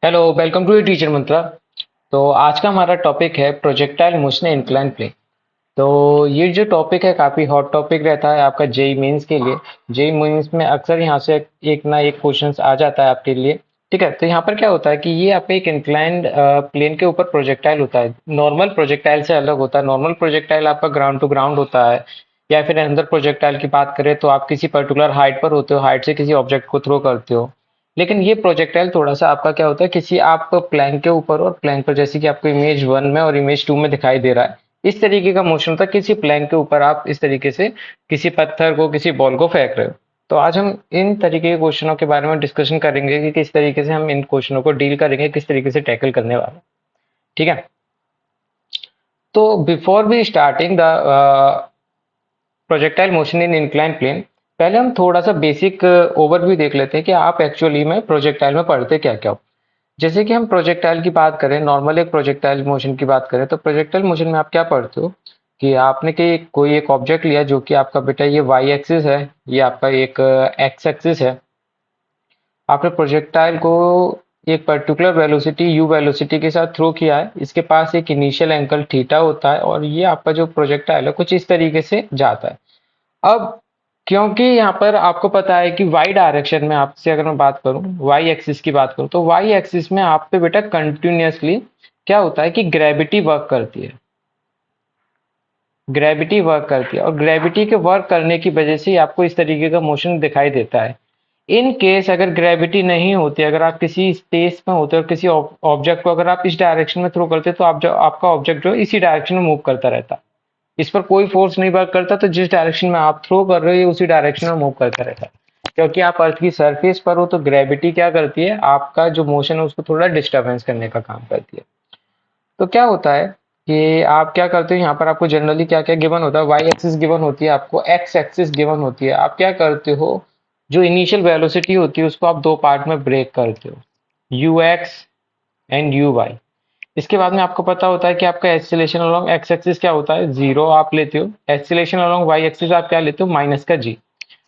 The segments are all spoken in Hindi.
हेलो, वेलकम टू टीचर मंत्रा। तो आज का हमारा टॉपिक है प्रोजेक्टाइल मोशन इंक्लाइन प्लेन। तो ये जो टॉपिक है काफ़ी हॉट टॉपिक रहता है आपका जेई मेंस के लिए। जेई मेंस में अक्सर यहाँ से एक ना एक क्वेश्चंस आ जाता है आपके लिए। ठीक है, तो यहाँ पर क्या होता है कि ये आपका एक इंक्लाइंड प्लेन के ऊपर प्रोजेक्टाइल होता है। नॉर्मल प्रोजेक्टाइल से अलग होता है। नॉर्मल प्रोजेक्टाइल आपका ग्राउंड टू ग्राउंड होता है, या फिर अंदर प्रोजेक्टाइल की बात करें तो आप किसी पर्टिकुलर हाइट पर होते हो, हाइट से किसी ऑब्जेक्ट को थ्रो करते हो। लेकिन ये प्रोजेक्टाइल थोड़ा सा आपका क्या होता है, किसी आप प्लेन के ऊपर और प्लेन पर, जैसे कि आपको इमेज 1 में और इमेज 2 में दिखाई दे रहा है, इस तरीके का मोशन होता है। किसी प्लेन के ऊपर आप इस तरीके से किसी पत्थर को, किसी बॉल को फेंक रहे हो। तो आज हम इन तरीके के क्वेश्चनों के बारे में डिस्कशन करेंगे कि किस तरीके से हम इन क्वेश्चनों को डील करेंगे, किस तरीके से टैकल करने वाले हैं। ठीक है, तो before we starting the projectile motion in incline plane, पहले हम थोड़ा सा बेसिक ओवरव्यू देख लेते हैं कि आप एक्चुअली में प्रोजेक्टाइल में पढ़ते क्या क्या हो। जैसे कि हम प्रोजेक्टाइल की बात करें, नॉर्मल एक प्रोजेक्टाइल मोशन की बात करें, तो प्रोजेक्टाइल मोशन में आप क्या पढ़ते हो कि आपने कि कोई एक ऑब्जेक्ट लिया जो कि आपका बेटा ये वाई एक्सिस है, ये आपका एक एक्स एक्सिस है। आपने प्रोजेक्टाइल को एक पर्टिकुलर वेलोसिटी यू वेलोसिटी के साथ थ्रो किया है। इसके पास एक इनिशियल एंगल थीटा होता है और ये आपका जो प्रोजेक्टाइल है कुछ इस तरीके से जाता है। अब क्योंकि यहाँ पर आपको पता है कि वाई डायरेक्शन में आपसे अगर मैं बात करूं, वाई एक्सिस की बात करूं, तो वाई एक्सिस में आप पे बेटा कंटिन्यूअसली क्या होता है कि ग्रेविटी वर्क करती है। ग्रेविटी वर्क करती है और ग्रेविटी के वर्क करने की वजह से ही आपको इस तरीके का मोशन दिखाई देता है। इन केस अगर ग्रेविटी नहीं होती, अगर आप किसी स्पेस में होते और किसी ऑब्जेक्ट को अगर आप इस डायरेक्शन में थ्रो करते, तो आप जो आपका ऑब्जेक्ट जो है इसी डायरेक्शन में मूव करता रहता। इस पर कोई फोर्स नहीं वर्क करता, तो जिस डायरेक्शन में आप थ्रो कर रहे हो ये उसी डायरेक्शन में मूव करता रहता है। क्योंकि आप अर्थ की सरफेस पर हो, तो ग्रेविटी क्या करती है, आपका जो मोशन है उसको थोड़ा डिस्टरबेंस करने का काम करती है। तो क्या होता है कि आप क्या करते हो, यहाँ पर आपको जनरली क्या क्या गिवन होता है, वाई एक्सिस गिवन होती है, आपको एक्स एक्सिस गिवन होती है। आप क्या करते हो, जो इनिशियल वेलोसिटी होती है उसको आप दो पार्ट में ब्रेक करते हो, u x and u y. इसके बाद में आपको पता होता है कि आपका एक्सीलरेशन अलोंग एक्स एक्सिस क्या होता है, जीरो आप लेते हो। एक्सीलरेशन अलोंग वाई एक्सिस आप क्या लेते हो, माइनस का जी।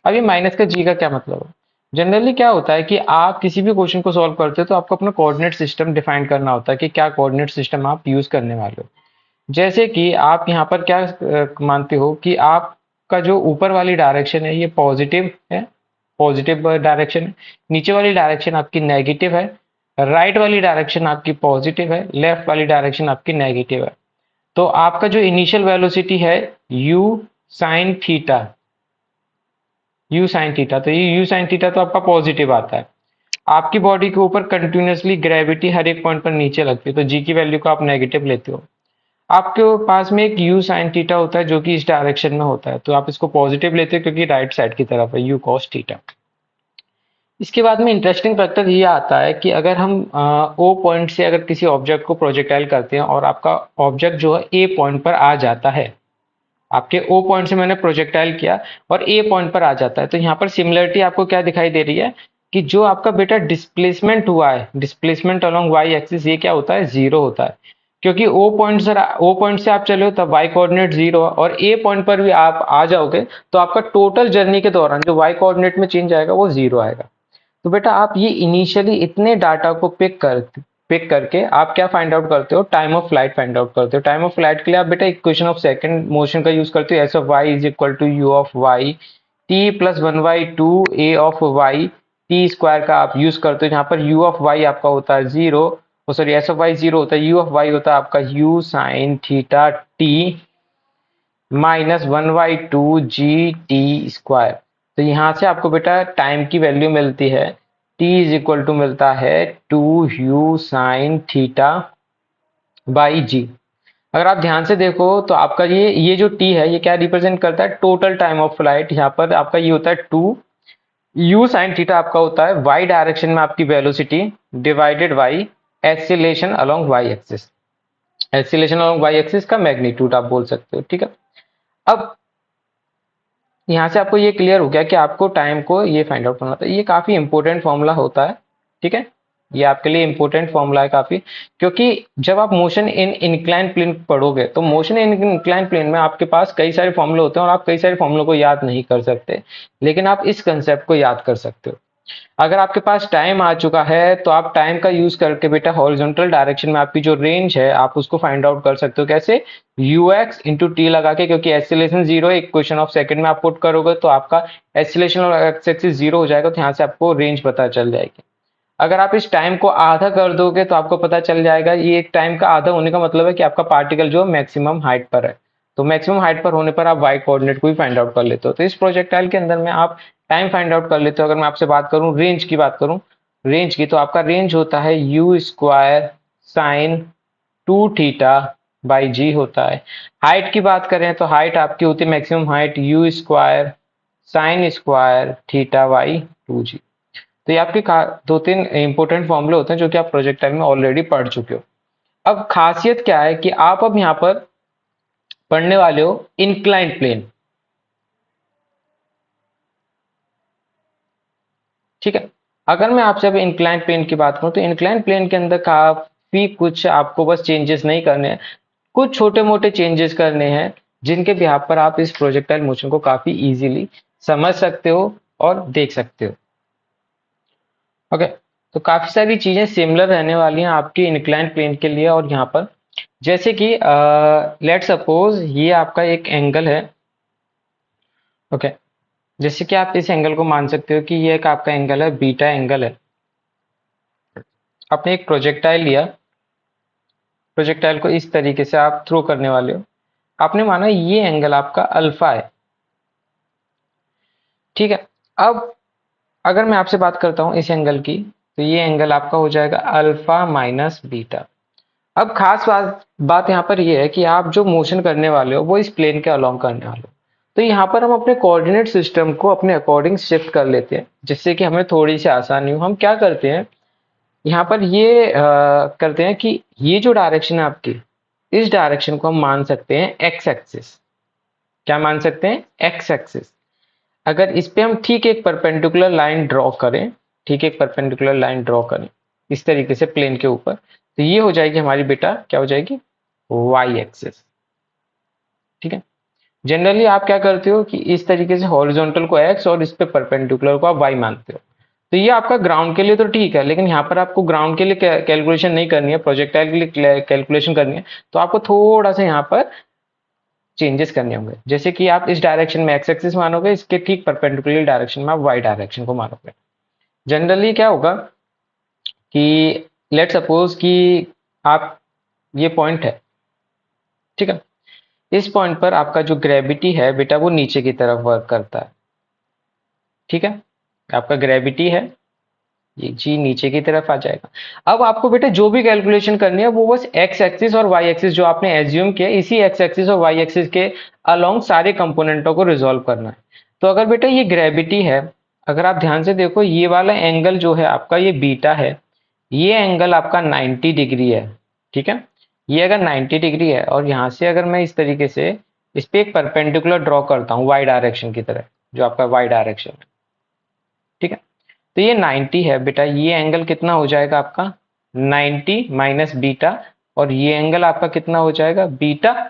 अब ये माइनस का जी का क्या मतलब है, जनरली क्या होता है कि आप किसी भी क्वेश्चन को सॉल्व करते हो तो आपको अपना कोऑर्डिनेट सिस्टम डिफाइन करना होता है कि क्या कोऑर्डिनेट सिस्टम आप यूज करने वाले हो। जैसे कि आप यहाँ पर क्या मानते हो कि आपका जो ऊपर वाली डायरेक्शन है ये पॉजिटिव है, पॉजिटिव डायरेक्शन है। नीचे वाली डायरेक्शन आपकी नेगेटिव है। राइट वाली डायरेक्शन आपकी पॉजिटिव है, लेफ्ट वाली डायरेक्शन आपकी नेगेटिव है। तो आपका जो इनिशियल वेलोसिटी है you sine theta, you sine theta, तो ये यू साइन थीटा तो आपका पॉजिटिव आता है। आपकी बॉडी के ऊपर कंटिन्यूअसली ग्रेविटी हर एक पॉइंट पर नीचे लगती है, तो जी की वैल्यू को आप नेगेटिव लेते हो। आपके पास में एक यू साइन थीटा होता है जो कि इस डायरेक्शन में होता है, तो आप इसको पॉजिटिव लेते हो क्योंकि राइट साइड की तरफ है, यू कॉस थीटा। इसके बाद में इंटरेस्टिंग फैक्टर ये आता है कि अगर हम ओ पॉइंट से अगर किसी ऑब्जेक्ट को प्रोजेक्टाइल करते हैं और आपका ऑब्जेक्ट जो है ए पॉइंट पर आ जाता है, आपके ओ पॉइंट से मैंने प्रोजेक्टाइल किया और ए पॉइंट पर आ जाता है, तो यहाँ पर सिमिलरिटी आपको क्या दिखाई दे रही है कि जो आपका बेटा डिस्प्लेसमेंट हुआ है, डिस्प्लेसमेंट अलोंग वाई एक्सिस, ये क्या होता है, जीरो होता है। क्योंकि ओ पॉइंट से आप चले हो तब वाई कोऑर्डिनेट जीरो है, और ए पॉइंट पर भी आप आ जाओगे तो आपका टोटल जर्नी के दौरान जो वाई कोऑर्डिनेट में चेंज आएगा वो जीरो आएगा। तो बेटा आप ये इनिशियली इतने डाटा को पिक करके आप क्या फाइंड आउट करते हो, time of flight find out करते हो। टाइम ऑफ फ्लाइट के लिए आप बेटा इक्वेशन ऑफ सेकंड मोशन का यूज करते हो, s of y is equal to u of y t plus one by two a of y t square का आप यूज करते हो, जहां पर यू ऑफ वाई आपका होता है zero, sorry s of y zero होता है, यू ऑफ वाई होता है आपका u sine theta t minus one by two g t square. तो यहाँ से आपको बेटा टाइम की वैल्यू मिलती है, टी इज इक्वल टू मिलता है two u sine theta by g. अगर आप ध्यान से देखो तो आपका ये जो टी है ये क्या रिप्रेजेंट करता है, टोटल टाइम ऑफ फ्लाइट। यहाँ पर आपका ये होता है टू, यू साइन थीटा आपका होता है वाई डायरेक्शन में आपकी velocity divided by acceleration along y axis. Acceleration along y axis का मैग्नीट्यूड आप बोल सकते हो। ठीक है, अब यहाँ से आपको ये क्लियर हो गया कि आपको टाइम को ये फाइंड आउट करना था। ये काफी इंपॉर्टेंट फॉर्मूला होता है। ठीक है, ये आपके लिए इंपॉर्टेंट फॉर्मूला है काफी, क्योंकि जब आप मोशन इन इंक्लाइन प्लेन पढ़ोगे तो मोशन इन इंक्लाइन प्लेन में आपके पास कई सारे फॉर्मूले होते हैं और आप कई सारे फॉर्मूलों को याद नहीं कर सकते, लेकिन आप इस कंसेप्ट को याद कर सकते हो। अगर आपके पास टाइम आ चुका है तो आप टाइम का यूज करके बेटा हॉरिजॉन्टल डायरेक्शन में आपकी जो रेंज है आप उसको फाइंड आउट कर सकते हो। कैसे? ux इंटू टी लगा के, क्योंकि एक्सीलरेशन जीरो है, इक्वेशन ऑफ सेकंड में आप पुट करोगे तो आपका एक्सीलरेशन और एक्स एक्सिस जीरो हो जाएगा, तो यहाँ से आपको रेंज पता चल जाएगी। अगर आप इस टाइम को आधा कर दोगे तो आपको पता चल जाएगा, ये एक टाइम का आधा होने का मतलब है कि आपका पार्टिकल जो मैक्सिमम हाइट पर है। तो मैक्सिमम हाइट पर होने पर आप वाई कोऑर्डिनेट को भी फाइंड आउट कर लेते हो। तो इस प्रोजेक्टाइल के अंदर में आप टाइम फाइंड आउट कर लेते हो। अगर मैं आपसे बात करूं रेंज की, बात करूं रेंज की, तो आपका रेंज होता है u square sine two theta by g होता है। हाइट की बात करें तो हाइट आपकी होती है maximum height u square sine square theta by two g. तो ये आपके दो तीन इंपॉर्टेंट फॉर्मूले होते हैं जो कि आप प्रोजेक्टाइल में ऑलरेडी पढ़ चुके हो। अब खासियत क्या है कि आप अब यहाँ पर पढ़ने वाले हो इंक्लाइंड प्लेन। ठीक है। अगर मैं आपसे अब इंक्लाइंड प्लेन की बात करूं तो इंक्लाइंड प्लेन के अंदर काफी कुछ आपको बस चेंजेस नहीं करने हैं, कुछ छोटे मोटे चेंजेस करने हैं जिनके बिहाफ पर आप इस प्रोजेक्टाइल मोशन को काफी इजीली समझ सकते हो और देख सकते हो। ओके। तो काफी सारी चीजें सिमिलर रहने वाली हैं आपकी इंक्लाइंड प्लेन के लिए। और यहाँ पर जैसे कि लेट सपोज ये आपका एक एंगल है। ओके। जैसे कि आप इस एंगल को मान सकते हो कि ये एक आपका एंगल है, बीटा एंगल है। आपने एक प्रोजेक्टाइल लिया, प्रोजेक्टाइल को इस तरीके से आप थ्रो करने वाले हो। आपने माना ये एंगल आपका अल्फा है। ठीक है। अब अगर मैं आपसे बात करता हूं इस एंगल की, तो ये एंगल आपका हो जाएगा अल्फा माइनस बीटा। अब खास बात यहाँ पर ये है कि आप जो मोशन करने वाले हो वो इस प्लेन के अलोंग करने वाले हो। तो यहाँ पर हम अपने कोऑर्डिनेट सिस्टम को अपने अकॉर्डिंग शिफ्ट कर लेते हैं जिससे कि हमें थोड़ी सी आसानी हो। हम क्या करते हैं यहाँ पर ये करते हैं कि ये जो डायरेक्शन है आपकी, इस डायरेक्शन को हम मान सकते हैं एक्स एक्सिस। क्या मान सकते हैं? X axis. अगर इस पे हम ठीक एक परपेंडिकुलर लाइन ड्रॉ करें, ठीक एक परपेंडिकुलर लाइन ड्रॉ करें इस तरीके से प्लेन के ऊपर, तो ये हो जाएगी हमारी बेटा, क्या हो जाएगी? Y axis. ठीक है। जनरली आप क्या करते हो कि इस तरीके से हॉरिजॉन्टल को एक्स और इस पे परपेंडिकुलर को आप वाई मानते हो। तो ये आपका ग्राउंड के लिए तो ठीक है, लेकिन यहाँ पर आपको ग्राउंड के लिए कैलकुलेशन नहीं करनी है, प्रोजेक्टाइल के लिए कैलकुलेशन करनी है। तो आपको थोड़ा सा यहाँ पर चेंजेस करने होंगे। जैसे कि आप इस डायरेक्शन में एक्स एक्सिस मानोगे, इसके ठीक परपेंडिकुलर डायरेक्शन में आप वाई डायरेक्शन को मानोगे। जनरली क्या होगा कि लेट सपोज कि आप, ये पॉइंट है, ठीक है, इस पॉइंट पर आपका जो ग्रेविटी है बेटा वो नीचे की तरफ वर्क करता है। ठीक है। आपका ग्रेविटी है, ये जी नीचे की तरफ आ जाएगा। अब आपको बेटा जो भी कैलकुलेशन करनी है वो बस एक्स एक्सिस और वाई एक्सिस जो आपने एज्यूम किया, इसी एक्स एक्सिस और वाई एक्सिस के अलोंग सारे कंपोनेंटों को रिजॉल्व करना है। तो अगर बेटा ये ग्रेविटी है, अगर आप ध्यान से देखो ये वाला एंगल जो है आपका ये बीटा है, ये एंगल आपका 90 डिग्री है। ठीक है। ये अगर 90 डिग्री है और यहाँ से अगर मैं इस तरीके से इस पे एक परपेंडिकुलर ड्रॉ करता हूँ वाई डायरेक्शन की तरह, जो आपका वाई डायरेक्शन है, ठीक है, तो ये 90 है बेटा। ये एंगल कितना हो जाएगा आपका? 90 माइनस बीटा। और ये एंगल आपका कितना हो जाएगा? बीटा।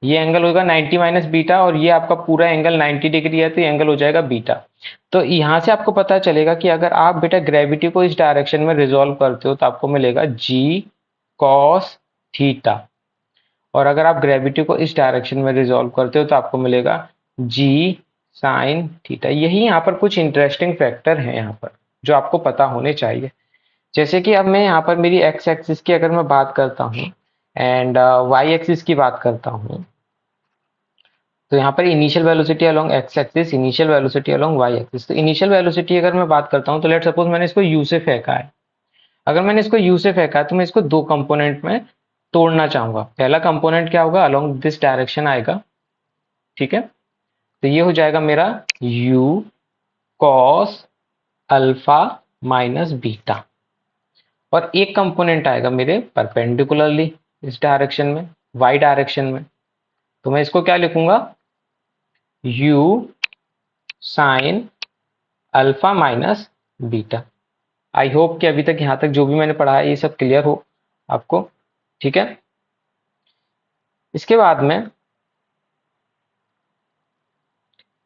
ये एंगल होगा 90 माइनस बीटा और ये आपका पूरा एंगल 90 डिग्री है, तो ये एंगल हो जाएगा बीटा। तो यहाँ से आपको पता चलेगा कि अगर आप बेटा ग्रेविटी को इस डायरेक्शन में रिजॉल्व करते हो तो आपको मिलेगा जी कॉस थीटा। और अगर आप ग्रेविटी को इस डायरेक्शन में रिजॉल्व करते हो तो आपको मिलेगा जी साइन थीटा। यही यहाँ पर कुछ इंटरेस्टिंग फैक्टर हैं यहाँ पर जो आपको पता होने चाहिए। जैसे कि अब मैं यहाँ पर मेरी एक्स एक्सिस की अगर मैं बात करता हूँ एंड वाई एक्सिस की बात करता हूँ, तो यहाँ पर initial velocity along x axis, initial velocity along y axis. तो इनिशियल वेलोसिटी अगर मैं बात करता हूँ तो लेट सपोज मैंने इसको यू से फेंका है। अगर मैंने इसको यू से फेंका है तो मैं इसको दो कंपोनेंट में तोड़ना चाहूंगा। पहला कंपोनेंट क्या होगा? अलोंग दिस डायरेक्शन आएगा। ठीक है। तो ये हो जाएगा मेरा u cos alpha minus beta. और एक कंपोनेंट आएगा मेरे परपेंडिकुलरली इस डायरेक्शन में, y डायरेक्शन में। तो मैं इसको क्या लिखूंगा? u sign alpha minus beta. आई होप कि अभी तक यहाँ तक जो भी मैंने पढ़ा है ये सब क्लियर हो आपको। ठीक है। इसके बाद में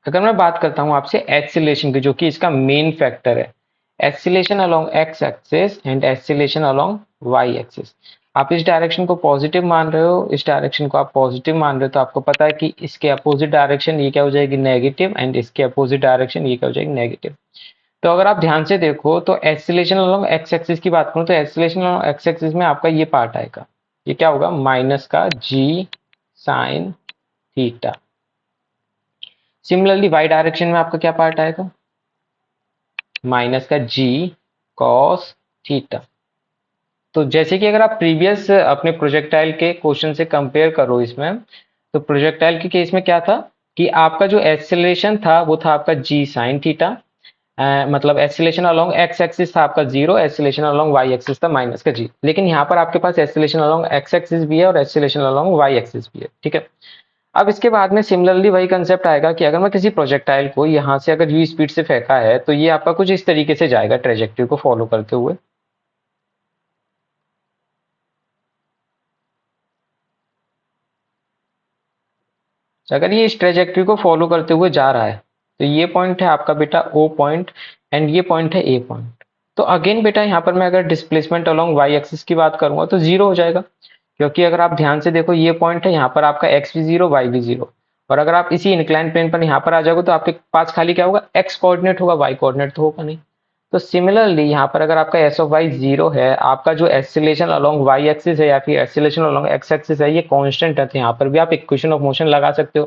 अगर मैं बात करता हूँ आपसे एक्सीलरेशन की, जो कि इसका मेन फैक्टर है, acceleration along x axis and acceleration along y axis. आप इस डायरेक्शन को पॉजिटिव मान रहे हो, इस डायरेक्शन को आप पॉजिटिव मान रहे हो, तो आपको पता है कि इसके अपोजिट डायरेक्शन ये क्या हो जाएगी, नेगेटिव, एंड इसके अपोजिट डायरेक्शन ये क्या हो जाएगी, नेगेटिव। तो अगर आप ध्यान से देखो तो एक्सीलरेशन अलोंग एक्स एक्सिस की बात करूं तो एक्सीलरेशन अलोंग एक्स एक्सिस में आपका ये पार्ट आएगा, ये क्या होगा, माइनस का g sine theta. Similarly y direction में आपका क्या पार्ट आएगा, माइनस का जी कॉस थीटा। तो जैसे कि अगर आप प्रीवियस अपने प्रोजेक्टाइल के क्वेश्चन से कंपेयर करो इसमें, तो प्रोजेक्टाइल के केस में क्या था कि आपका जो एक्सेलरेशन था वो था आपका जी साइन थीटा, मतलब एक्सेलरेशन अलोंग एक्स एक्सिस था आपका zero, acceleration along y axis था माइनस का जी। लेकिन यहाँ पर आपके पास एक्सेलरेशन अलोंग एक्स एक्सिस भी है और एक्सेलरेशन अलोंग वाई एक्सिस भी है, ठीक है। अब इसके बाद में सिमिलरली वही कंसेप्ट आएगा कि अगर मैं किसी प्रोजेक्टाइल को यहाँ से अगर यू स्पीड से फेंका है तो ये आपका कुछ इस तरीके से जाएगा ट्रेजेक्टरी को फॉलो करते हुए। अगर ये इस ट्रेजेक्टरी को फॉलो करते हुए जा रहा है तो ये पॉइंट है आपका बेटा ओ पॉइंट, एंड ये पॉइंट है ए पॉइंट। तो अगेन बेटा यहाँ पर मैं अगर डिस्प्लेसमेंट अलोंग वाई एक्सिस की बात करूंगा तो जीरो हो जाएगा, क्योंकि अगर आप ध्यान से देखो ये पॉइंट है, यहाँ पर आपका एक्स भी जीरो वाई भी जीरो, और अगर आप इसी इंक्लाइन प्लेन पर यहाँ पर आ जाओगे तो आपके पास खाली क्या होगा, एक्स कोऑर्डिनेट होगा, वाई कोऑर्डिनेट तो होगा नहीं। तो सिमिलरली यहाँ पर अगर आपका एस ऑफ वाई जीरो है, आपका जो एक्सीलरेशन अलोंग वाई एक्सिस है या फिर एक्सीलरेशन अलोंग एक्स एक्सिस है ये कांस्टेंट है, तो यहाँ पर भी आप इक्वेशन ऑफ मोशन लगा सकते हो।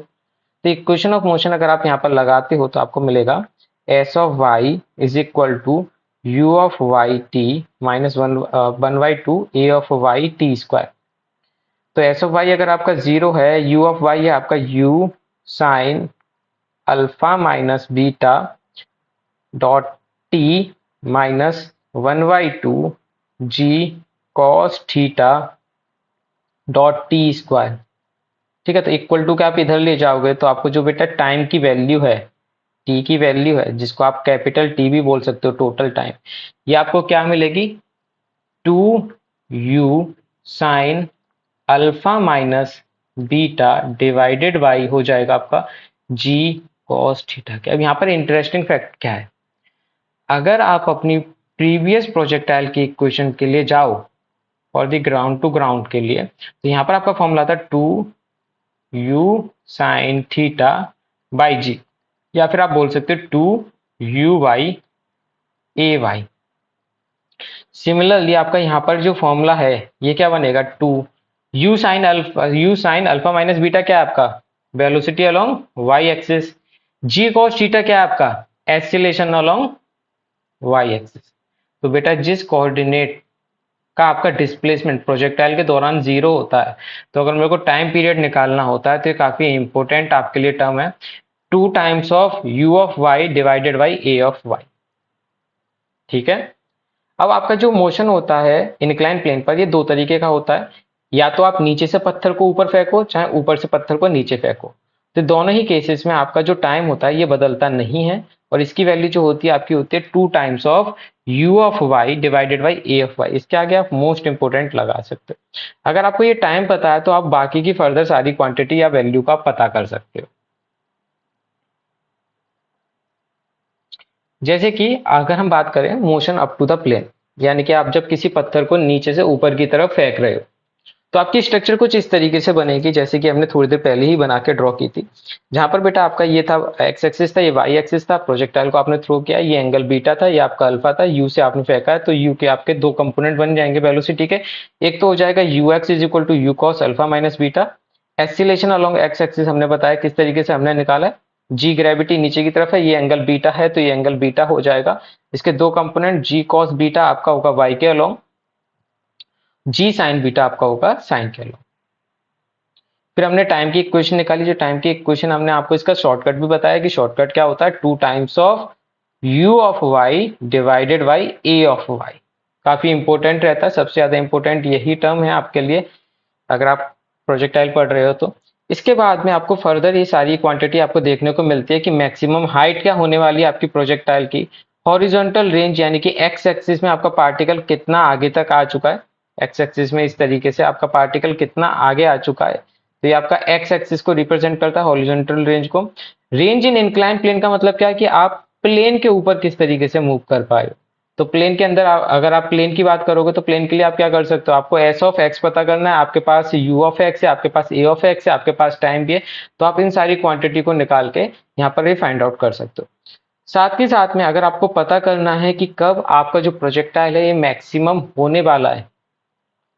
तो इक्वेशन ऑफ मोशन अगर आप यहाँ पर लगाते हो तो आपको मिलेगा s of y is equal to u of y t minus one by two a of y t square. तो एस ऑफ वाई अगर आपका जीरो है, यू ऑफ वाई है आपका u sine alpha minus beta dot t minus one by two g cos theta dot t square, ठीक है। तो इक्वल टू के आप इधर ले जाओगे तो आपको जो बेटा टाइम की वैल्यू है, टी की वैल्यू है, जिसको आप कैपिटल टी भी बोल सकते हो, टोटल टाइम, ये आपको क्या मिलेगी, two u sine alpha minus beta divided by हो जाएगा आपका जी कॉस थीटा के। अब यहाँ पर इंटरेस्टिंग फैक्ट क्या है, अगर आप अपनी प्रीवियस प्रोजेक्टाइल की इक्वेशन के लिए जाओ for the ground to ground के लिए, तो यहाँ पर आपका फॉर्मूला था two u sine theta by g, या फिर आप बोल सकते हो two u by a y. Similarly आपका यहाँ पर जो फॉर्मूला है ये क्या बनेगा, two u sine alpha minus beta क्या है आपका, velocity along y axis, g cos theta क्या है आपका, एक्सीलरेशन अलोंग वाई एक्सिस। तो बेटा जिस कोऑर्डिनेट का आपका डिस्प्लेसमेंट प्रोजेक्टाइल के दौरान जीरो होता है, तो अगर मेरे को टाइम पीरियड निकालना होता है तो ये काफी इंपॉर्टेंट आपके लिए टर्म है, two times of u of y divided by a of y, ठीक है। अब आपका जो मोशन होता है इंक्लाइन प्लेन पर ये दो तरीके का होता है, या तो आप नीचे से पत्थर को ऊपर फेंको चाहे ऊपर से पत्थर को नीचे फेंको, तो दोनों ही केसेस में आपका जो टाइम होता है ये बदलता नहीं है, और इसकी वैल्यू जो होती है आपकी होती है two times of u of y divided by a of y. इसके आगे आप मोस्ट इंपोर्टेंट लगा सकते हो। अगर आपको ये टाइम पता है तो आप बाकी की फर्दर सारी क्वांटिटी या वैल्यू का पता कर सकते हो। जैसे कि अगर हम बात करें motion up to the plane, यानी कि आप जब किसी पत्थर को नीचे से ऊपर की तरफ फेंक रहे हो तो आपकी स्ट्रक्चर कुछ इस तरीके से बनेगी जैसे कि हमने थोड़ी देर पहले ही बना के ड्रॉ की थी। जहां पर बेटा आपका ये था एक्स एक्सिस था, ये वाई एक्सिस था, प्रोजेक्टाइल को आपने थ्रो किया, ये एंगल बीटा था, ये आपका अल्फा था, यू से आपने फेंका है, तो यू के आपके दो कंपोनेंट बन जाएंगे वेलोसिटी के। एक तो हो जाएगा u x is equal to u cos alpha minus beta. Acceleration along x axis हमने बताया किस तरीके से हमने निकाला है, जी ग्रेविटी नीचे की तरफ है, ये एंगल बीटा है तो ये एंगल बीटा हो जाएगा। इसके दो कंपोनेंट जी कॉस बीटा आपका होगा वाई के अलोंग, जी साइन बीटा आपका होगा साइन के अलोंग। फिर हमने टाइम की इक्वेशन निकाली, जो टाइम की इक्वेशन हमने आपको इसका शॉर्टकट भी बताया कि शॉर्टकट क्या होता है, two times of u of y divided by a of y. काफी इंपॉर्टेंट रहता है, सबसे ज्यादा इंपॉर्टेंट यही टर्म है आपके लिए अगर आप प्रोजेक्टाइल पढ़ रहे हो तो। इसके बाद में आपको फर्दर ये सारी क्वांटिटी आपको देखने को मिलती है कि मैक्सिमम हाइट क्या होने वाली है आपकी प्रोजेक्टाइल की, हॉरिजॉन्टल रेंज यानी कि एक्स एक्सिस में आपका पार्टिकल कितना आगे तक आ चुका है, एक्स एक्सिस में इस तरीके से आपका पार्टिकल कितना आगे आ चुका है, तो तो ये आपका एक्स एक्सिस को रिप्रेजेंट करता है, हॉरिजॉन्टल रेंज को। रेंज इन इंक्लाइन प्लेन का मतलब क्या है कि आप प्लेन के ऊपर किस तरीके से मूव कर पाए। तो प्लेन के अंदर अगर आप प्लेन की बात करोगे तो प्लेन के लिए आप क्या कर सकते हो, आपको एस ऑफ एक्स पता करना है, आपके पास यू ऑफ एक्स है, आपके पास ए ऑफ एक्स है, आपके पास टाइम भी है। तो आप इन सारी क्वांटिटी को निकाल के यहाँ पर ये फाइंड आउट कर सकते हो। साथ ही साथ में अगर आपको पता करना है कि कब आपका जो प्रोजेक्टाइल है ये मैक्सिमम होने वाला है,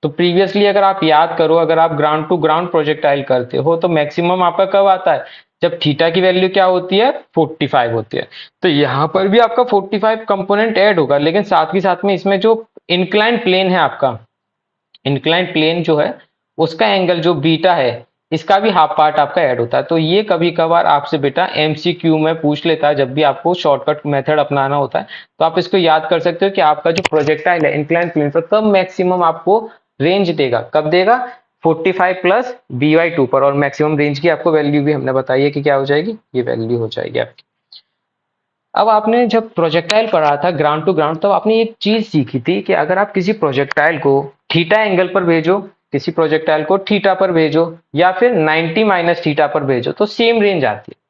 तो प्रीवियसली अगर आप याद करो, अगर आप ग्राउंड टू ग्राउंड प्रोजेक्टाइल करते हो तो मैक्सिमम आपका कब आता है, जब थीटा की वैल्यू क्या होती है, 45 होती है। तो यहाँ पर भी आपका 45 कंपोनेंट ऐड होगा, लेकिन साथ ही साथ में इसमें जो इंक्लाइन प्लेन है आपका, इंक्लाइन प्लेन जो है उसका एंगल जो बीटा है, इसका भी हाफ पार्ट आपका ऐड होता है। तो ये कभी कभार आपसे बेटा एमसीक्यू में पूछ लेता है, जब भी आपको शॉर्टकट मेथड अपनाना होता है। तो आप इसको याद कर सकते हो कि आपका जो प्रोजेक्टाइल है इंक्लाइन प्लेन पर कब मैक्सिमम आपको रेंज देगा, कब देगा, 45 प्लस BY2 पर। और मैक्सिमम रेंज की आपको वैल्यू भी हमने बताई है कि क्या हो जाएगी, ये वैल्यू हो जाएगी आपकी। अब आपने जब प्रोजेक्टाइल पढ़ा था ग्राउंड टू ग्राउंड, तब आपने एक चीज सीखी थी कि अगर आप किसी प्रोजेक्टाइल को थीटा एंगल पर भेजो, किसी प्रोजेक्टाइल को थीटा पर भेजो, या फिर 90 माइनस थीटा पर भेजो, तो सेम रेंज आती है।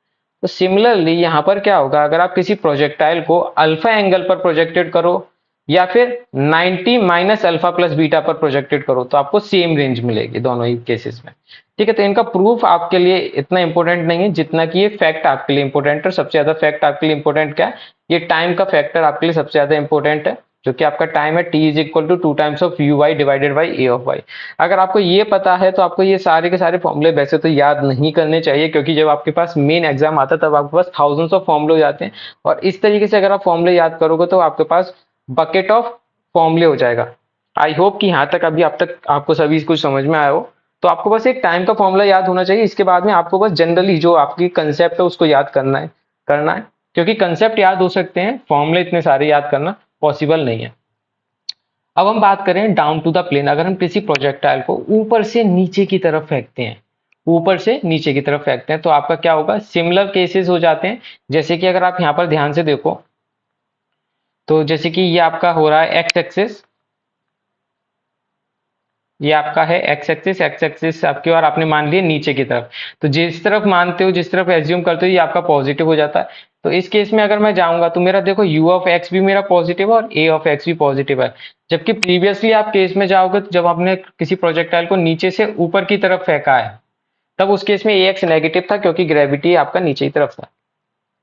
तो सिमिलरली यहाँ पर क्या होगा, अगर आप किसी प्रोजेक्टाइल को अल्फा एंगल पर प्रोजेक्टेड करो या फिर 90 माइनस अल्फा प्लस बीटा पर प्रोजेक्टेड करो, तो आपको सेम रेंज मिलेगी दोनों ही केसेस में। ठीक है, तो इनका प्रूफ आपके लिए इतना इंपॉर्टेंट नहीं है जितना कि ये फैक्ट आपके लिए इंपॉर्टेंट है। सबसे ज्यादा फैक्ट आपके लिए इंपॉर्टेंट क्या है, ये टाइम का फैक्टर आपके लिए सबसे ज्यादा इंपॉर्टेंट है, जो कि आपका टाइम है t is equal to 2 times of u y divided by a of y. अगर आपको ये पता है तो आपको ये सारे के सारे फॉर्मूले वैसे तो याद नहीं करने चाहिए, क्योंकि जब आपके पास मेन एग्जाम आता है तब आपके पास थाउजेंड्स ऑफ फॉर्मूले हो जाते हैं। और इस तरीके से अगर आप फॉर्मूले याद करोगे तो आपके पास बकेट ऑफ फॉर्मूले हो जाएगा। आई होप कि यहाँ तक अभी आप तक आपको सभी कुछ समझ में आया हो। तो आपको बस एक टाइम का फॉर्मूला याद होना चाहिए, इसके बाद में आपको बस जनरली जो आपकी कंसेप्ट है उसको याद करना है, क्योंकि कंसेप्ट याद हो सकते हैं, फॉर्मूले इतने सारे याद करना पॉसिबल नहीं है। अब हम बात करें डाउन टू द प्लेन। अगर हम किसी प्रोजेक्टाइल को ऊपर से नीचे की तरफ फेंकते हैं, ऊपर से नीचे की तरफ फेंकते हैं, तो आपका क्या होगा, सिमिलर केसेस हो जाते हैं। जैसे कि अगर आप यहाँ पर ध्यान से देखो, तो जैसे कि ये आपका हो रहा है एक्स एक्सिस, ये आपका है एक्स एक्सिस, एक्स एक्सिस आपकी, और आपने मान लिया नीचे की तरफ। तो जिस तरफ मानते हो, जिस तरफ एज्यूम करते हो, ये आपका पॉजिटिव हो जाता है। तो इस केस में अगर मैं जाऊंगा तो मेरा देखो u ऑफ एक्स भी मेरा पॉजिटिव है और a ऑफ एक्स भी पॉजिटिव है। जबकि प्रीवियसली आप केस में जाओगे तो जब आपने किसी प्रोजेक्टाइल को नीचे से ऊपर की तरफ फेंका है, तब उस केस में ax नेगेटिव था, क्योंकि ग्रेविटी आपका नीचे की तरफ था।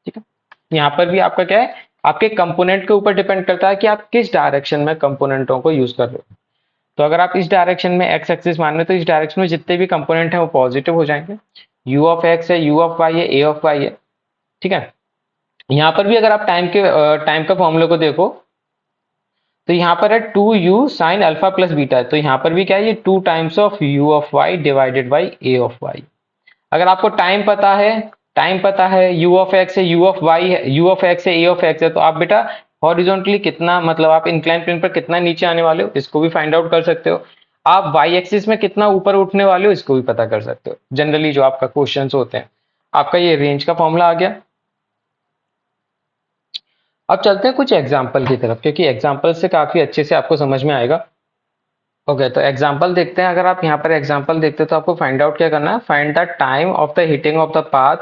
ठीक है, यहाँ पर भी आपका क्या है, आपके कंपोनेंट के ऊपर डिपेंड करता है कि आप किस डायरेक्शन में कंपोनेंटों को यूज कर रहे हो। तो अगर आप इस डायरेक्शन में एक्स एक्सिस मान रहे हो तो इस डायरेक्शन में जितने भी कंपोनेंट हैं वो पॉजिटिव हो जाएंगे। u ऑफ एक्स है, u ऑफ वाई है, a ऑफ वाई है। ठीक है, यहाँ पर भी अगर आप टाइम का फॉर्मूले को देखो तो यहाँ पर है 2u sine alpha plus beta है। तो यहाँ पर भी क्या है, ये 2 times of u of y divided by a of y. अगर आपको टाइम पता है u ऑफ एक्स है, u ऑफ वाई है, u ऑफ एक्स है, a ऑफ एक्स है, तो आप बेटा हॉरिजॉन्टली कितना, मतलब आप इंक्लाइन प्लेन पर कितना नीचे आने वाले हो इसको भी फाइंड आउट कर सकते हो। आप वाई एक्सिस में कितना ऊपर उठने वाले हो इसको भी पता कर सकते हो। जनरली जो आपका क्वेश्चंस होते हैं, आपका ये रेंज का फॉर्मूला आ गया। अब चलते हैं कुछ एग्जाम्पल की तरफ, क्योंकि एग्जाम्पल से काफी अच्छे से आपको समझ में आएगा। ओके, तो एग्जाम्पल देखते हैं। अगर आप यहाँ पर एग्जाम्पल देखते हैं तो आपको फाइंड आउट क्या करना है, find the time of the hitting of the path,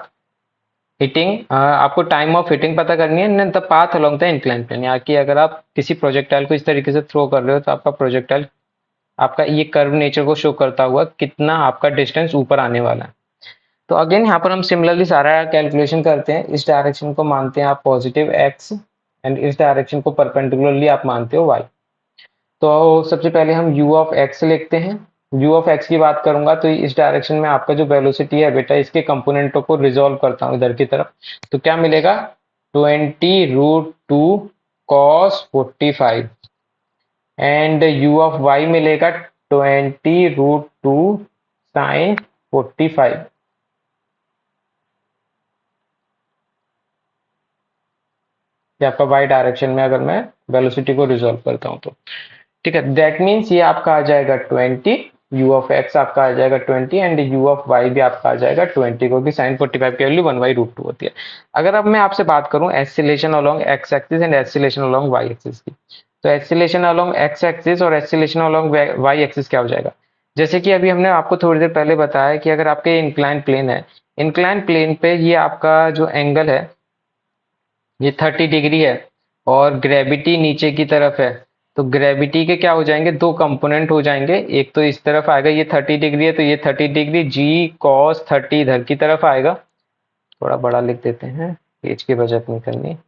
hitting आपको टाइम ऑफ हिटिंग पता करनी है, the path along the incline plane. यहाँ की अगर आप किसी प्रोजेक्टाइल को इस तरीके से थ्रो कर रहे हो तो आपका प्रोजेक्टाइल, आपका ये कर्व नेचर को शो करता हुआ कितना आपका डिस्टेंस ऊपर आने वाला है। तो अगेन यहाँ पर हम सिमिलरली सारा कैलकुलेशन करते हैं। इस डायरेक्शन को मानते हैं आप पॉजिटिव x एंड इस डायरेक्शन को परपेंडिकुलरली आप मानते हो y। तो सबसे पहले हम u ऑफ x लिखते हैं। u ऑफ x की बात करूंगा तो इस डायरेक्शन में आपका जो वेलोसिटी है बेटा, इसके कंपोनेंटों को रिजॉल्व करता हूँ इधर की तरफ, तो क्या मिलेगा, 20√2 cos 45 and u of y मिलेगा 20√2 sin 45। ये आपका y डायरेक्शन में अगर मैं वेलोसिटी को रिजॉल्व करता हूँ तो ठीक है, दैट मीन्स ये आपका आ जाएगा 20, u ऑफ x आपका आ जाएगा 20 एंड u ऑफ y भी आपका आ जाएगा 20, क्योंकि sin 45 की वैल्यू 1/√2 होती है। अगर अब मैं आपसे बात करूं acceleration along x axis and acceleration along y axis की, तो एक्सीलेशन अलोंग x एक्सिस और एक्सीलेशन अलोंग y एक्सिस क्या हो जाएगा, जैसे कि अभी हमने आपको थोड़ी देर पहले बताया कि अगर आपके इंक्लाइन प्लेन है, इंक्लाइन प्लेन पे ये आपका जो एंगल है ये 30 डिग्री है और ग्रेविटी नीचे की तरफ है, तो ग्रेविटी के क्या हो जाएंगे, दो कंपोनेंट हो जाएंगे। एक तो इस तरफ आएगा, ये 30 डिग्री है तो ये 30 डिग्री जी कॉस 30 इधर की तरफ आएगा। थोड़ा बड़ा लिख देते हैं, पेज की बचत नहीं करनी।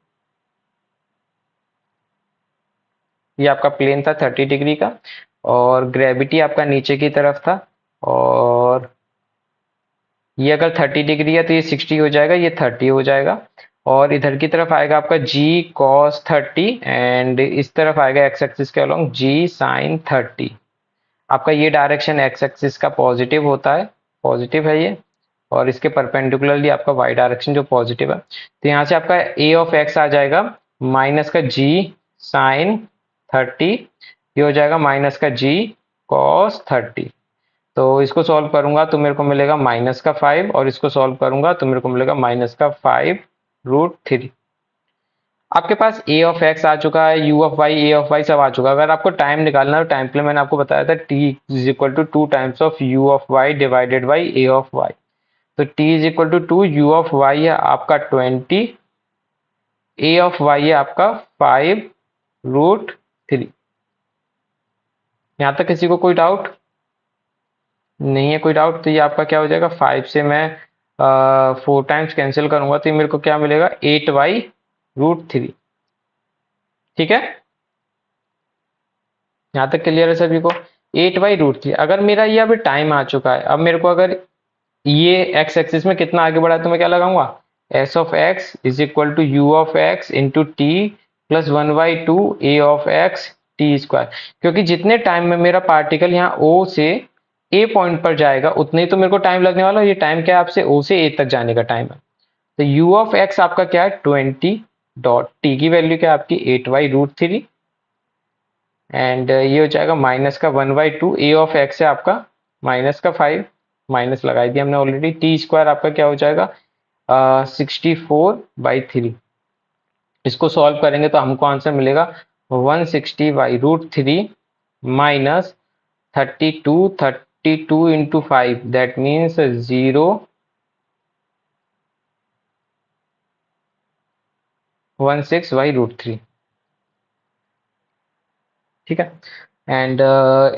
ये आपका प्लेन था 30 डिग्री का और ग्रेविटी आपका नीचे की तरफ था, और ये अगर 30 डिग्री है तो ये 60 हो जाएगा, ये 30 हो जाएगा। और इधर की तरफ आएगा आपका जी कॉस 30 एंड इस तरफ आएगा एक्स एक्सिस के अलोंग जी साइन 30। आपका ये डायरेक्शन एक्स एक्सिस का पॉजिटिव होता है, पॉजिटिव है ये, और इसके परपेंडिकुलरली आपका वाई डायरेक्शन जो पॉजिटिव है। तो यहाँ से आपका ए ऑफ एक्स आ जाएगा माइनस का जी साइन 30, ये हो जाएगा माइनस का जी कॉस 30। तो इसको सॉल्व करूंगा तो मेरे को मिलेगा माइनस का 5, और इसको सॉल्व करूंगा तो मेरे को मिलेगा माइनस का 5√3। आपके पास ए ऑफ एक्स आ चुका है, u of y, a of y सब आ चुका है। अगर आपको टाइम निकालना है तो टाइम के लिए मैंने आपको बताया था t is equal to 2 times of u of y divided by a of y. तो t is equal to 2, u of y है आपका 20, ए ऑफ वाई है आपका 5√3। यहां तक किसी को कोई डाउट नहीं है? कोई डाउट? तो ये आपका क्या हो जाएगा, 5 से मैं 4 टाइम्स कैंसिल करूंगा तो ये मेरे को क्या मिलेगा, 8y√3। ठीक है, यहाँ तक क्लियर है सभी को? 8y√3। अगर मेरा ये अभी टाइम आ चुका है, अब मेरे को अगर ये एक्स एक्सिस में कितना आगे बढ़ा है तो मैं क्या लगाऊंगा, s of x is equal to u of x into t plus 1/2 a of x t square. क्योंकि जितने टाइम में मेरा पार्टिकल यहाँ ओ से ए पॉइंट पर जाएगा उतने ही तो मेरे को टाइम लगने वाला है। ये टाइम क्या है, आपसे ओ से ए तक जाने का टाइम है। तो यू ऑफ एक्स आपका क्या है, 20 डॉट टी की वैल्यू क्या है आपकी 8y√3, एंड ये हो जाएगा माइनस का 1/2 ए ऑफ एक्स है आपका माइनस का 5, माइनस लगाई दिया हमने ऑलरेडी। टी स्क्वायर आपका क्या हो जाएगा 64/3। इसको सॉल्व करेंगे तो हमको आंसर मिलेगा 160y√3 minus 32 into 5 that means 016y√3। ठीक है, एंड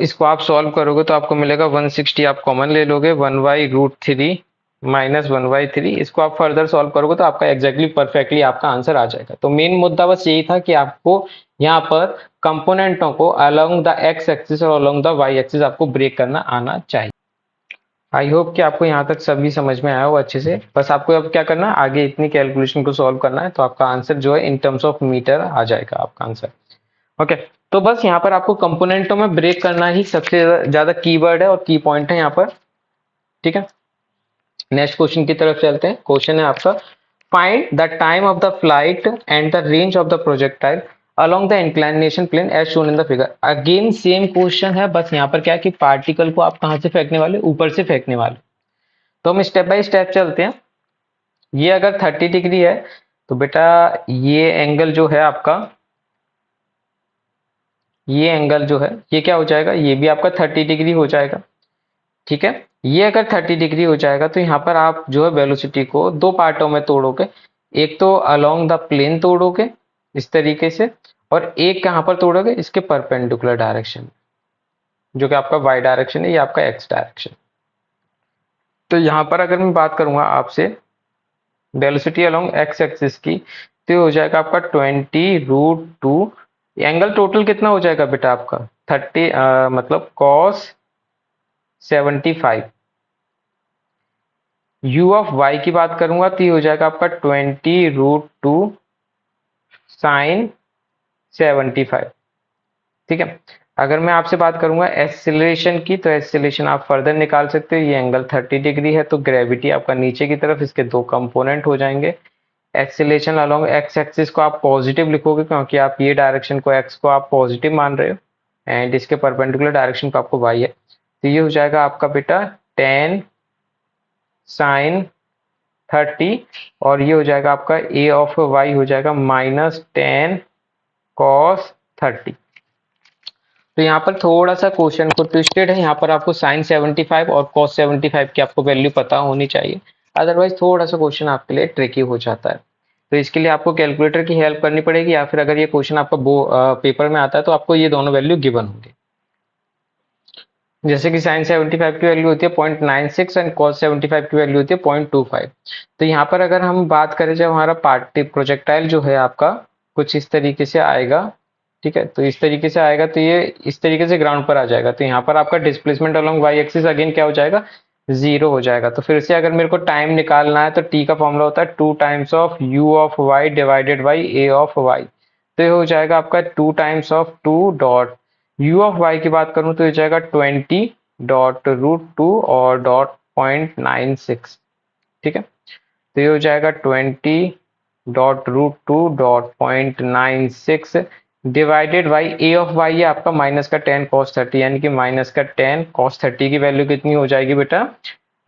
इसको आप सॉल्व करोगे तो आपको मिलेगा 160, आप कॉमन ले लोगे 1y√3 माइनस 1/3। इसको आप फर्दर सॉल्व करोगे तो आपका एग्जैक्टली परफेक्टली आपका आंसर आ जाएगा। तो मेन मुद्दा बस यही था कि आपको यहाँ पर कंपोनेंटों को अलोंग द एक्स एक्सिस और अलोंग द वाई एक्सिस आपको ब्रेक करना आना चाहिए। आई होप कि आपको यहाँ तक सभी समझ में आया हो अच्छे से। बस आपको अब क्या करना है, आगे इतनी कैलकुलेशन को सॉल्व करना है तो आपका आंसर जो है इन टर्म्स ऑफ मीटर आ जाएगा आपका आंसर। ओके, तो बस यहाँ पर आपको कंपोनेंटों में ब्रेक करना ही सबसे ज्यादा कीवर्ड है और की पॉइंट है यहाँ पर। ठीक है, नेक्स्ट क्वेश्चन की तरफ चलते हैं। क्वेश्चन है आपका, find the time of the flight and the range of the projectile along the inclination plane as shown in the figure. Again same question है, बस यहाँ पर क्या है कि पार्टिकल को आप कहाँ से फेंकने वाले, ऊपर से फेंकने वाले। तो हम स्टेप बाय स्टेप चलते हैं। ये अगर 30 डिग्री है तो बेटा ये एंगल जो है आपका, ये एंगल जो है ये क्या हो जाएगा, ये भी आपका 30 डिग्री हो जाएगा। ठीक है, ये अगर 30 डिग्री हो जाएगा तो यहाँ पर आप जो है वेलोसिटी को दो पार्टों में तोड़ोगे। एक तो अलोंग द प्लेन तोड़ोगे इस तरीके से, और एक कहाँ पर तोड़ोगे, इसके परपेंडिकुलर डायरेक्शन, जो कि आपका वाई डायरेक्शन है, ये आपका एक्स डायरेक्शन। तो यहाँ पर अगर मैं बात करूंगा आपसे वेलोसिटी अलोंग एक्स एक्सिस की, तो ये हो जाएगा आपका 20√2। एंगल टोटल कितना हो जाएगा बेटा आपका 30 मतलब cos 75। u ऑफ y की बात करूंगा तो ये हो जाएगा आपका 20√2 साइन 75। ठीक है, अगर मैं आपसे बात करूंगा एक्सीलरेशन की, तो एक्सीलरेशन आप फर्दर निकाल सकते हो। ये एंगल 30 डिग्री है तो ग्रेविटी आपका नीचे की तरफ, इसके दो कंपोनेंट हो जाएंगे। एक्सीलरेशन अलोंग एक्स एक्सिस को आप पॉजिटिव लिखोगे क्योंकि आप ये डायरेक्शन को एक्स को आप पॉजिटिव मान रहे हो, एंड इसके परपेंडिकुलर डायरेक्शन को आपको वाई है। तो ये हो जाएगा आपका बेटा 10 साइन 30, और ये हो जाएगा आपका ए ऑफ वाई हो जाएगा -10 cos 30। तो यहाँ पर थोड़ा सा क्वेश्चन को ट्विस्टेड है, यहाँ पर आपको साइन 75 और कॉस 75 की आपको वैल्यू पता होनी चाहिए, अदरवाइज थोड़ा सा क्वेश्चन आपके लिए ट्रिकी हो जाता है। तो इसके लिए आपको कैलकुलेटर की हेल्प करनी पड़ेगी, या फिर अगर ये क्वेश्चन आपका पेपर में आता है तो आपको ये दोनों वैल्यू गिवन होंगे। जैसे कि साइन 75 की वैल्यू होती है 0.96 एंड कॉस 75 की वैल्यू होती है 0.25। तो यहाँ पर अगर हम बात करें, जब हमारा पार्टी प्रोजेक्टाइल जो है आपका कुछ इस तरीके से आएगा, ठीक है, तो इस तरीके से आएगा, तो ये इस तरीके से ग्राउंड पर आ जाएगा, तो यहाँ पर आपका displacement along y axis again क्या हो जाएगा, 0 हो जाएगा। तो फिर से अगर मेरे को टाइम निकालना है तो टी का फॉर्मूला होता है 2 times of u of y divided by a of y. तो ये हो जाएगा आपका 2 times of 2 dot u of y की बात करूं तो ये जाएगा 20 डॉट रूट 2 और डॉट 0.96, ठीक है। तो ये हो जाएगा 20 dot root 2 dot 0.96 divided by a of y है आपका माइनस का 10 कॉस 30, यानी कि माइनस का 10 कॉस 30 की वैल्यू कितनी हो जाएगी बेटा,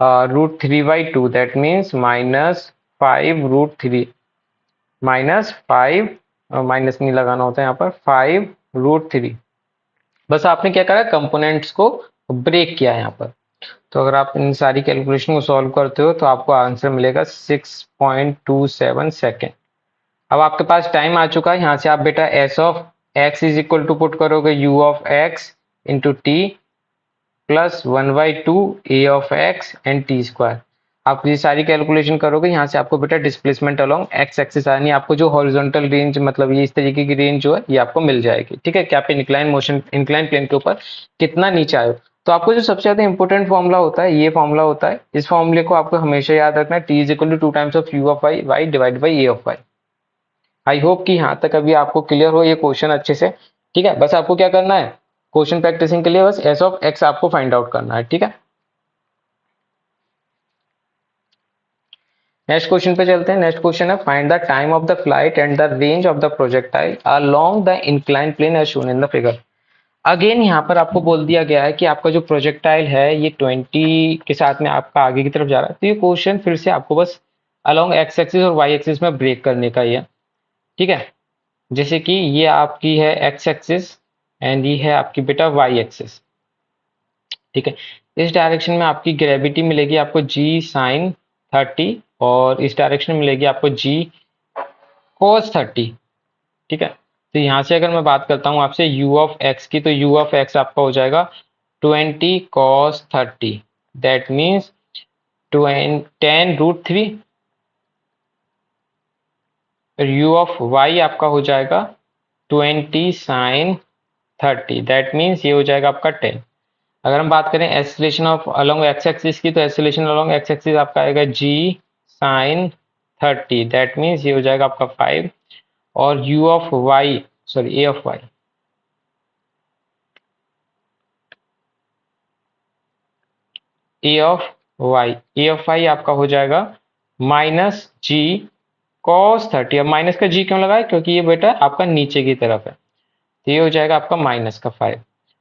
रूट 3/2, दैट मीन्स -5√3, -5, माइनस नहीं लगाना होता है यहाँ पर, 5√3। बस आपने क्या करा, कंपोनेंट्स को ब्रेक किया यहाँ पर। तो अगर आप इन सारी कैलकुलेशन को सॉल्व करते हो तो आपको आंसर मिलेगा 6.27 सेकेंड। अब आपके पास टाइम आ चुका है, यहाँ से आप बेटा s of x is equal to put करोगे u of x into t plus 1/2 a of x and t square. आप ये सारी कैलकुलेशन करोगे, यहाँ से आपको बेटा डिस्प्लेसमेंट अलोंग एक्स एक्सिस यानी आपको जो हॉरिजॉन्टल रेंज, मतलब ये इस तरीके की रेंज जो है ये आपको मिल जाएगी, ठीक है, कि आप इंक्लाइन मोशन, इंक्लाइन प्लेन के ऊपर कितना नीचे आए हो। तो आपको जो सबसे ज्यादा इंपॉर्टेंट फॉर्मूला होता है, ये फॉर्मूला होता है, इस फॉर्मूले को आपको हमेशा याद रखना है, t is equal to 2 times of u of y y divide by a of y. I hope कि यहाँ तक अभी आपको क्लियर हो ये क्वेश्चन अच्छे से, ठीक है। बस आपको क्या करना है, क्वेश्चन प्रैक्टिसिंग के लिए बस एस ऑफ एक्स आपको फाइंड आउट करना है, ठीक है। नेक्स्ट क्वेश्चन पे चलते हैं। नेक्स्ट क्वेश्चन है find the time of the flight and the range of the projectile along the incline plane as shown in the figure. Again यहाँ पर आपको बोल दिया गया है कि आपका जो प्रोजेक्टाइल है ये 20 के साथ में आपका आगे की तरफ जा रहा है। तो ये क्वेश्चन फिर से आपको बस अलोंग एक्स एक्सिस और वाई एक्सिस में ब्रेक करने का ही है, ठीक है। जैसे कि ये आपकी है एक्स एक्सिस एंड ये है आपकी बेटा वाई एक्सिस, ठीक है। इस डायरेक्शन में आपकी ग्रेविटी मिलेगी आपको जी साइन 30 और इस डायरेक्शन में मिलेगी आपको जी cos 30, ठीक है। तो यहाँ से अगर मैं बात करता हूँ आपसे u ऑफ x की, तो u ऑफ x आपका हो जाएगा 20 cos 30, that means 10√3। u of y आपका हो जाएगा 20 sin 30, दैट मीन्स ये हो जाएगा आपका 10। अगर हम बात करें acceleration of along x axis की, तो एक्सेलेरेशन अलोंग एक्स एक्सिस आपका आएगा g sin 30, दैट मीन्स ये हो जाएगा आपका 5। और u of y, sorry a of y, A of y आपका हो जाएगा -g cos 30। अब माइनस का g क्यों लगाए, क्योंकि ये बेटा आपका नीचे की तरफ है, तो ये हो जाएगा आपका -5।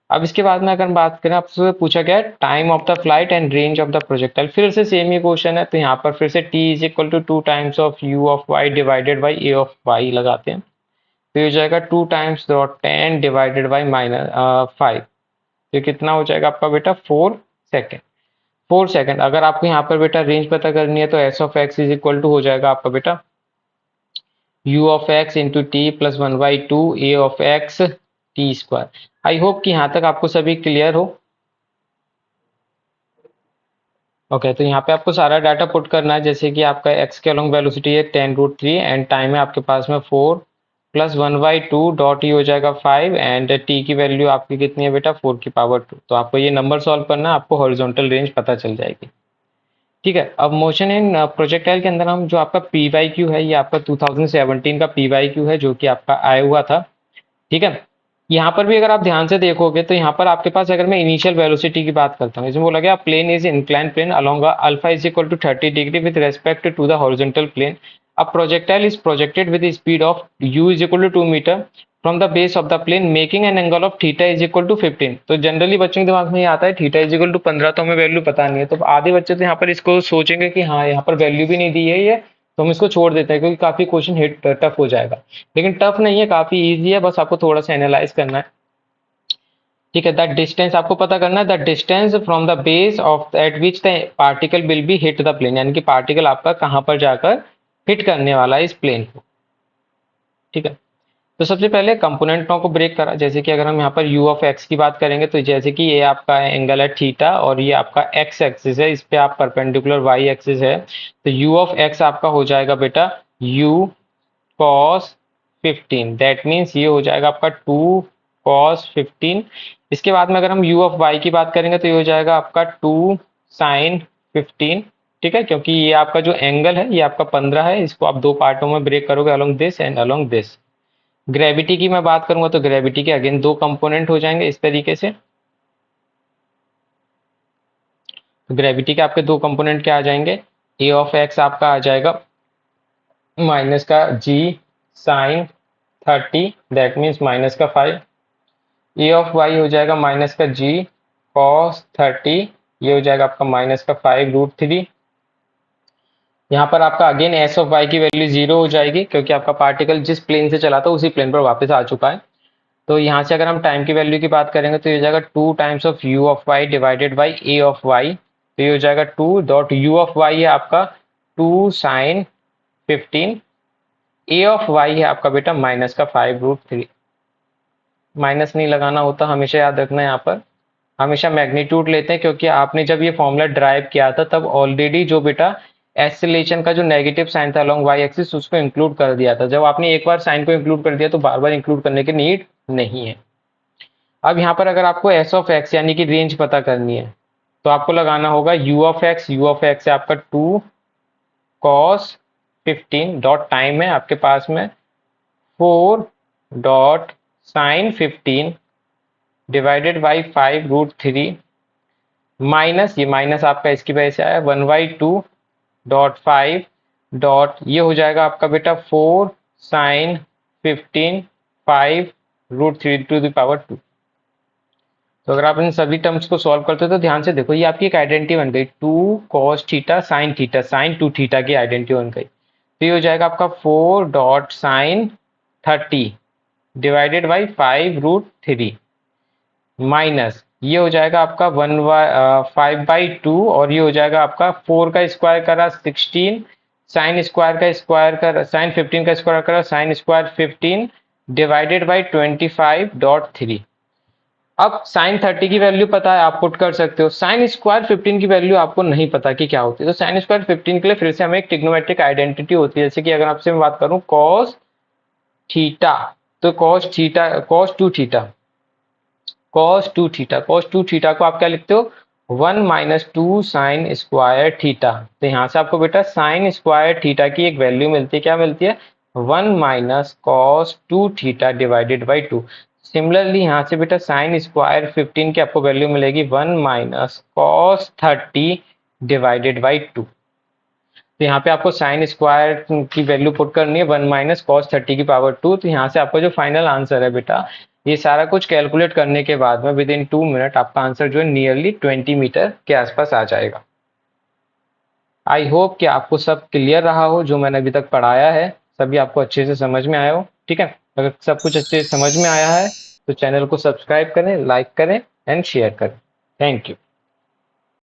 अब इसके बाद में अगर हम बात करें, आपसे पूछा गया है time of the flight and range of the projectile, फिर से सेम ही क्वेश्चन है। तो यहाँ पर फिर से t is equal to 2 times of u of y divided by a of y लगाते हैं, तो ये हो जाएगा 2 टाइम्स 10 डिवाइडेड बाई -5। तो कितना हो जाएगा आपका बेटा 4 सेकेंड। 4 सेकेंड। अगर आपको यहाँ पर बेटा रेंज पता करनी है तो s of x is equal to हो जाएगा आपका बेटा u of x into t plus 1/2 a of x t square. I hope कि यहाँ तक आपको सभी क्लियर हो। ओके, तो यहाँ पे आपको सारा डाटा पुट करना है, जैसे कि आपका x के अलोंग वेलोसिटी है 10√3 एंड टाइम है आपके पास में 4 प्लस 1/2 डॉट ही हो जाएगा 5 एंड t की वैल्यू आपकी कितनी है बेटा 4 की पावर 2। तो आपको ये नंबर सॉल्व करना है, आपको हॉरिजॉन्टल रेंज पता चल जाएगी, ठीक है। अब मोशन इन प्रोजेक्टाइल के अंदर हम जो आपका PYQ है, ये आपका 2017 का PYQ है जो कि आपका आया हुआ था, ठीक है। यहाँ पर भी अगर आप ध्यान से देखोगे तो यहाँ पर आपके पास, अगर मैं इनिशियल वेलोसिटी की बात करता हूँ, इसमें बोला गया plane is incline plane along alpha is equal to 30 degree with respect to the horizontal plane. A projectile is projected with speed of u is equal to 2 metre from the base of the plane making an angle of theta is equal to 15। तो जनरली बच्चों के दिमाग में ये आता है थीटा इज इक्वल टू 15, तो हमें वैल्यू पता नहीं है, तो आधे बच्चे तो यहाँ पर इसको सोचेंगे कि हाँ यहाँ पर वैल्यू भी नहीं दी है ये, तो हम इसको छोड़ देते हैं क्योंकि काफी क्वेश्चन हिट टफ हो जाएगा। लेकिन टफ नहीं है, काफी ईजी है, बस आपको थोड़ा सा एनालाइज करना है। ठीक है, द डिस्टेंस आपको पता करना है, the distance from the base of at which the particle will be hit the plane, यानी कि पार्टिकल आपका कहाँ पर जाकर हिट करने वाला है इस प्लेन को। ठीक है, तो सबसे पहले कंपोनेंटों को ब्रेक करा, जैसे कि अगर हम यहाँ पर u ऑफ x की बात करेंगे तो जैसे कि ये आपका एंगल है थीटा और ये आपका x एक्सिस है, इस पे आप परपेंडिकुलर y एक्सिस है, तो u ऑफ x आपका हो जाएगा बेटा u cos 15, दैट मीन्स ये हो जाएगा आपका 2 cos 15। इसके बाद में अगर हम u ऑफ y की बात करेंगे तो ये हो जाएगा आपका 2 sin 15। ठीक है, क्योंकि ये आपका जो एंगल है ये आपका 15 है, इसको आप दो पार्टों में ब्रेक करोगे, along this and along this. Gravity की मैं बात करूंगा तो ग्रेविटी के अगेन दो कंपोनेंट हो जाएंगे इस तरीके से। तो ग्रेविटी के आपके दो कंपोनेंट क्या आ जाएंगे, ए ऑफ एक्स आपका आ जाएगा माइनस का g sign 30, that means minus का 5। ए ऑफ वाई हो जाएगा माइनस का जी कॉस 30, ये हो जाएगा आपका माइनस का 5√3। यहाँ पर आपका अगेन एस ऑफ वाई की वैल्यू 0 हो जाएगी, क्योंकि आपका पार्टिकल जिस प्लेन से चला था उसी प्लेन पर वापस आ चुका है। तो यहाँ से अगर हम टाइम की वैल्यू की बात करेंगे तो ये हो जाएगा 2 times of u of y divided by a of y, तो ये हो जाएगा 2 डॉट u ऑफ y है आपका 2 साइन 15, a ऑफ y है आपका बेटा माइनस का 5√3। माइनस नहीं लगाना होता, हमेशा याद रखना है, यहाँ पर हमेशा मैग्नीट्यूड लेते हैं, क्योंकि आपने जब ये फॉर्मूला ड्राइव किया था तब ऑलरेडी जो बेटा एस्सिलेशन का जो नेगेटिव साइन था अलोंग वाई एक्सिस उसको इंक्लूड कर दिया था। जब आपने एक बार साइन को इंक्लूड कर दिया तो बार बार इंक्लूड करने की नीड नहीं है। अब यहाँ पर अगर आपको एस ऑफ एक्स यानी कि रेंज पता करनी है तो आपको लगाना होगा u of x, u of x है आपका 2 cos 15 डॉट टाइम है आपके पास में 4 dot sine 15 divided by 5√3 minus, ये माइनस आपका इसकी वजह से आया 1/2 डॉट 5 डॉट ये हो जाएगा आपका बेटा 4 साइन 15 5√3 टू द पावर 2। तो अगर आप इन सभी टर्म्स को सॉल्व करते हो तो ध्यान से देखो, ये आपकी एक आइडेंटिटी बन गई 2 cos थीटा साइन 2 थीटा की आइडेंटिटी बन गई। तो ये हो जाएगा आपका 4 dot sine 30 divided by 5√3 minus ये हो जाएगा आपका 5/2 और ये हो जाएगा आपका 4 का स्क्वायर करा 16 साइन स्क्वायर का स्क्वायर कर साइन 15 का स्क्वायर करा साइन स्क्वायर 15 डिवाइडेड बाई 25.3। अब साइन 30 की वैल्यू पता है, आप पुट कर सकते हो। साइन स्क्वायर 15 की वैल्यू आपको नहीं पता कि क्या होती है, तो साइन स्क्वायर 15 के लिए फिर से हमें एक ट्रिग्नोमेट्रिक आइडेंटिटी होती है। जैसे कि अगर आपसे मैं बात करूं कॉस थीटा, तो कॉस टू थीटा को आप क्या लिखते हो 1 माइनस 2 साइन स्क्वायर थीटा। तो यहाँ से आपको बेटा साइन स्क्वायर थीटा की एक वैल्यू मिलती है, क्या मिलती है 1 minus cos 2 theta divided by 2। Similarly यहाँ से बेटा साइन स्क्वायर 15 की आपको वैल्यू मिलेगी 1 माइनस कॉस 30 डिवाइडेड बाई 2। तो यहाँ पे आपको साइन स्क्वायर की वैल्यू पुट करनी है 1 माइनस कॉस 30 की पावर 2। तो यहाँ से आपका जो फाइनल आंसर है बेटा, ये सारा कुछ कैलकुलेट करने के बाद में विद इन 2 मिनट आपका आंसर जो है नियरली 20 मीटर के आसपास आ जाएगा। आई होप कि आपको सब क्लियर रहा हो, जो मैंने अभी तक पढ़ाया है सभी आपको अच्छे से समझ में आया हो। ठीक है, अगर सब कुछ अच्छे से समझ में आया है तो चैनल को सब्सक्राइब करें, लाइक करें एंड शेयर करें। Thank you.